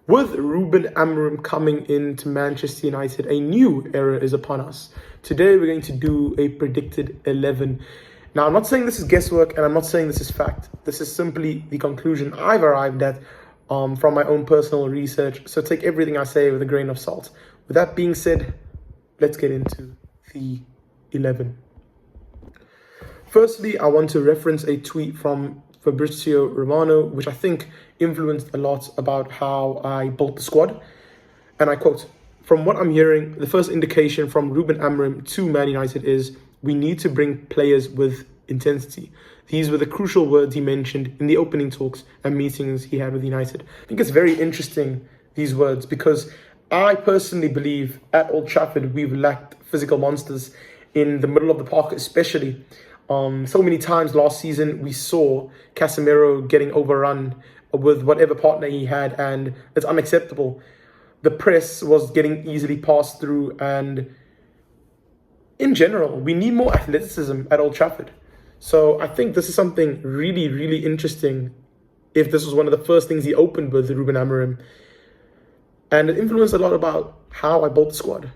With Ruben Amorim coming into Manchester United, a new era is upon us. Today we're going to do a predicted 11. Now, I'm not saying this is guesswork and I'm not saying this is fact. This is simply the conclusion I've arrived at from my own personal research. So take everything I say with a grain of salt. With that being said, let's get into the 11. Firstly, I want to reference a tweet from Fabrizio Romano, which I think influenced a lot about how I built the squad. And I quote, "From what I'm hearing, the first indication from Ruben Amorim to Man United is we need to bring players with intensity." These were the crucial words he mentioned in the opening talks and meetings he had with United. I think it's very interesting, these words, because I personally believe at Old Trafford we've lacked physical monsters in the middle of the park, especially. So many times last season we saw Casemiro getting overrun with whatever partner he had, and it's unacceptable. The press was getting easily passed through, and in general, we need more athleticism at Old Trafford. So I think this is something really, really interesting if this was one of the first things he opened with, Ruben Amorim. And it influenced a lot about how I built the squad.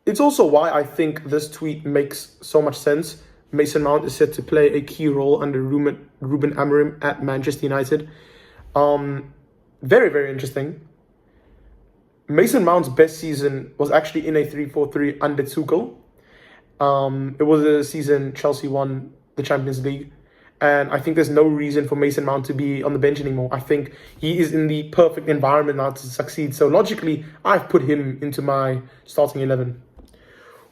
It's also why I think this tweet makes so much sense. Mason Mount is set to play a key role under Ruben Amorim at Manchester United. Very, very interesting. Mason Mount's best season was actually in a 3-4-3 under Tuchel. It was a season Chelsea won the Champions League. And I think there's no reason for Mason Mount to be on the bench anymore. I think he is in the perfect environment now to succeed. So logically, I've put him into my starting 11.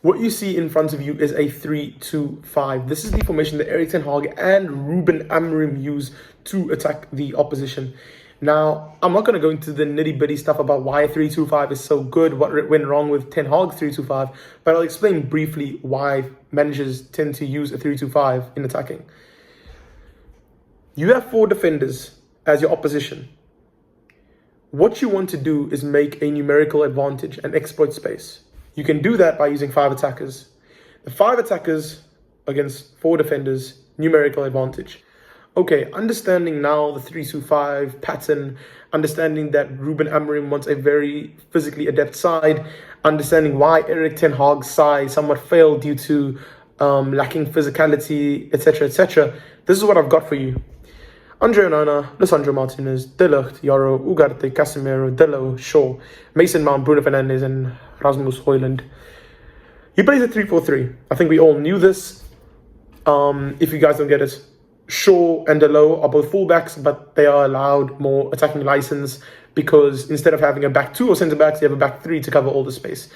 What you see in front of you is a 3-2-5. This is the formation that Erik ten Hag and Ruben Amorim use to attack the opposition. Now, I'm not going to go into the nitty-bitty stuff about why a 3-2-5 is so good, what went wrong with Ten Hag's 3-2-5, but I'll explain briefly why managers tend to use a 3-2-5 in attacking. You have 4 defenders as your opposition. What you want to do is make a numerical advantage and exploit space. You can do that by using 5 attackers. The 5 attackers against 4 defenders, numerical advantage. Okay, understanding now the 3-2-5 pattern, understanding that Ruben Amorim wants a very physically adept side, understanding why Erik ten Hag's side somewhat failed due to lacking physicality, etc., etc. This is what I've got for you. Andre Onana, Lisandro Martinez, De Ligt, Yaro, Ugarte, Casemiro, Delo, Shaw, Mason Mount, Bruno Fernandes, and Rasmus Højlund. He plays a 3-4-3. I think we all knew this. If you guys don't get it, Shaw and Delo are both fullbacks, but they are allowed more attacking license because instead of having a back 2 or centre backs, they have a back 3 to cover all the space.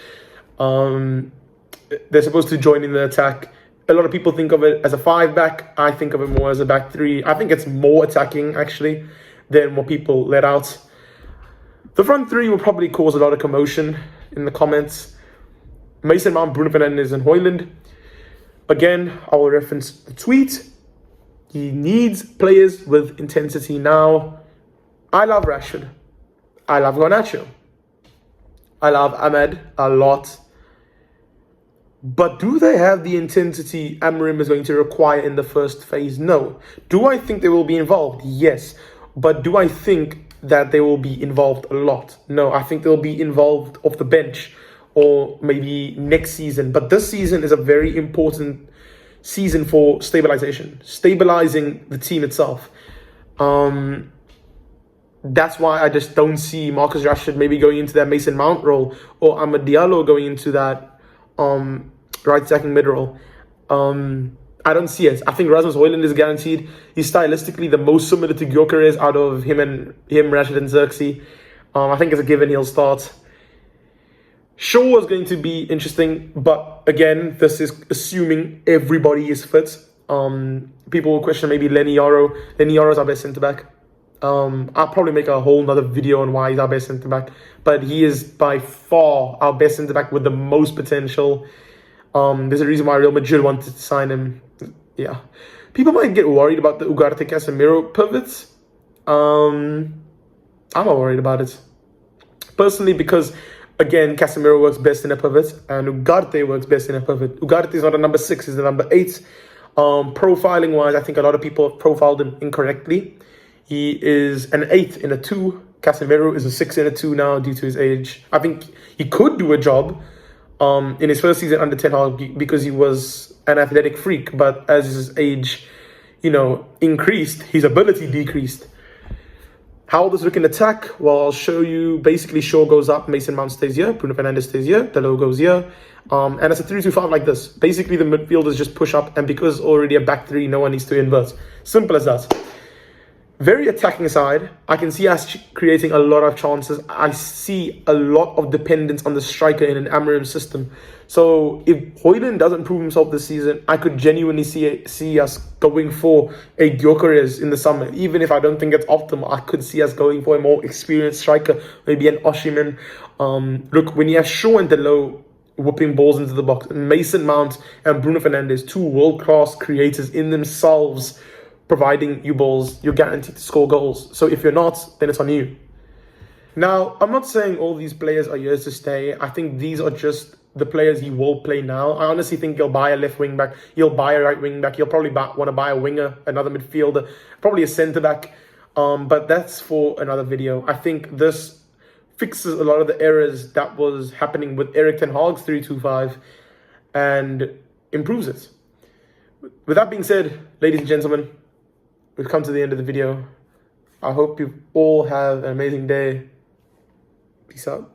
They're supposed to join in the attack. A lot of people think of it as a 5-back. I think of it more as a back 3. I think it's more attacking, actually, than what people let out. The front 3 will probably cause a lot of commotion in the comments. Mason Mount, Bruno Fernandes, and Højlund. Again, I will reference the tweet. He needs players with intensity now. I love Rashford. I love Garnacho. I love Ahmed a lot. But do they have the intensity Amorim is going to require in the first phase? No. Do I think they will be involved? Yes. But do I think that they will be involved a lot? No. I think they'll be involved off the bench or maybe next season. But this season is a very important season for stabilization, stabilizing the team itself. That's why I just don't see Marcus Rashford maybe going into that Mason Mount role or Amad Diallo going into that right attacking mid role. I don't see it. I think Rasmus Højlund is guaranteed. He's stylistically the most similar to Gyökeres out of him, Rashford and Xerxes. I think it's a given he'll start. Shaw is going to be interesting, but again, this is assuming everybody is fit. People will question maybe Lenny Yaro. Lenny Yaro is our best centre-back. I'll probably make a whole nother video on why he's our best centre-back, but he is by far our best centre-back with the most potential. There's a reason why Real Madrid wanted to sign him. Yeah. People might get worried about the Ugarte Casemiro pivots. I'm not worried about it. Personally, because again, Casemiro works best in a pivot and Ugarte works best in a pivot. Ugarte is not a number 6, he's a number 8. Profiling wise, I think a lot of people have profiled him incorrectly. He is an 8 in a 2 Casemiro is a 6 and a 2 now due to his age. I think he could do a job in his first season under Ten Hag because he was an athletic freak, but as his age, increased, his ability decreased. How does look in attack? Well, I'll show you. Basically, Shaw goes up, Mason Mount stays here, Bruno Fernandes stays here, Dalot goes here. And it's a 3-2-5 like this. Basically, the midfielders just push up, and because already a back three, no one needs to invert. Simple as that. Very attacking side. I can see us creating a lot of chances. I see a lot of dependence on the striker in an Amorim system. So if Højlund doesn't prove himself this season, I could genuinely see us going for a Gyökeres in the summer. Even if I don't think it's optimal, I could see us going for a more experienced striker, maybe an Osimhen. Look, when you have Shaw and Dalot whipping balls into the box, and Mason Mount and Bruno Fernandes, two world-class creators in themselves, providing you balls, you're guaranteed to score goals. So if you're not, then it's on you. Now, I'm not saying all these players are yours to stay. I think these are just the players he will play now. I honestly think he'll buy a left wing back. He'll buy a right wing back. He'll probably want to buy a winger, another midfielder, probably a centre back. But that's for another video. I think this fixes a lot of the errors that was happening with Erik ten Hag's 3-2-5 and improves it. With that being said, ladies and gentlemen, we've come to the end of the video. I hope you all have an amazing day. Peace out.